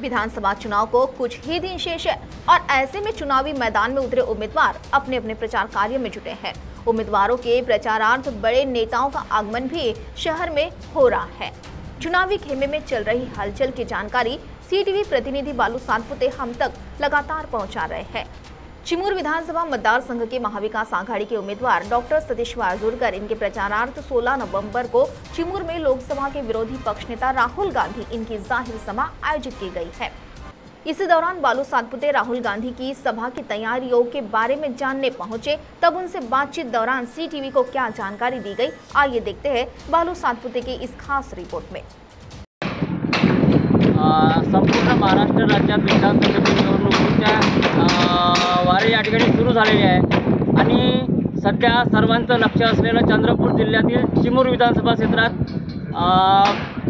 विधानसभा चुनाव को कुछ ही दिन शेष है और ऐसे में चुनावी मैदान में उतरे उम्मीदवार अपने अपने प्रचार कार्य में जुटे हैं। उम्मीदवारों के प्रचारार्थ बड़े नेताओं का आगमन भी शहर में हो रहा है। चुनावी खेमे में चल रही हलचल की जानकारी सीटीवी प्रतिनिधि बालू सातपुते हम तक लगातार पहुंचा रहे हैं। चिमूर विधानसभा मतदार संघ के महाविकास आघाड़ी के उम्मीदवार डॉक्टर सतीश वाजूरकर इनके प्रचारार्थ 16 नवंबर को चिमूर में लोकसभा के विरोधी पक्ष नेता राहुल गांधी इनकी जाहिर सभा आयोजित की गई है। इसी दौरान बालू सातपुते राहुल गांधी की सभा की तैयारियों के बारे में जानने पहुंचे, तब उनसे बातचीत दौरान सीटीवी को क्या जानकारी दी गई, आइए देखते हैं बालू सातपुते की इस खास रिपोर्ट में। संपूर्ण महाराष्ट्र राज्यात विधानसभेच्या निवडणुकीच्या वारी या ठिकाणी सुरू झालेली आहे आणि सध्या सर्वांचं लक्ष असलेलं चंद्रपूर जिल्ह्यातील चिमूर विधानसभा क्षेत्रात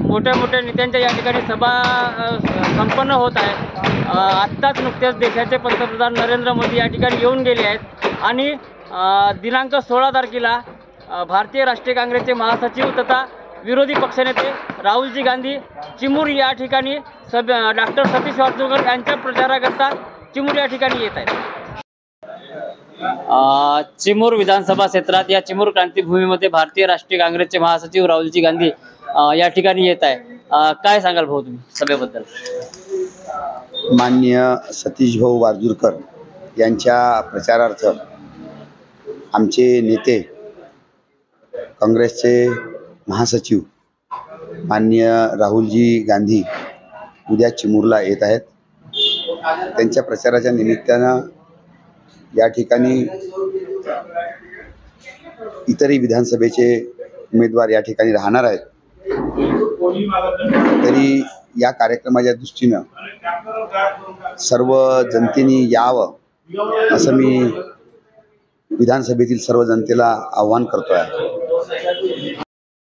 मोठ्या मोठ्या नेत्यांच्या या ठिकाणी सभा संपन्न होत आहे। आत्ताच नुकतेच देशाचे पंतप्रधान नरेंद्र मोदी या ठिकाणी येऊन गेले आहेत आणि दिनांक 16 तारखेला भारतीय राष्ट्रीय काँग्रेसचे महासचिव तथा विरोधी पक्षनेते राहुलजी गांधी चिमूर या ठिकाणी डॉक्टर सतीश वाजूरकर यांच्या प्रचाराकरता चिमूर या ठिकाणी येत आहेत। चिमूर विधानसभा क्षेत्रात या चिमूर क्रांतीभूमीमध्ये भारतीय राष्ट्रीय काँग्रेसचे महासचिव राहुलजी गांधी या ठिकाणी येत आहे। काय सांगाल भाऊ तुम्ही सभेबद्दल? माननीय सतीश भाऊ वाजूरकर यांच्या प्रचारार्थ आमचे नेते काँग्रेसचे महासचिव माननीय राहुलजी गांधी उद्या चिमूरला येत आहेत। त्यांच्या प्रचाराच्या निमित्तानं या ठिकाणी इतरही विधानसभेचे उमेदवार या ठिकाणी राहणार आहेत। तरी या कार्यक्रमाच्या दृष्टीनं सर्व जनतेने यावं असं मी विधानसभेतील सर्व जनतेला आवाहन करतो आहे।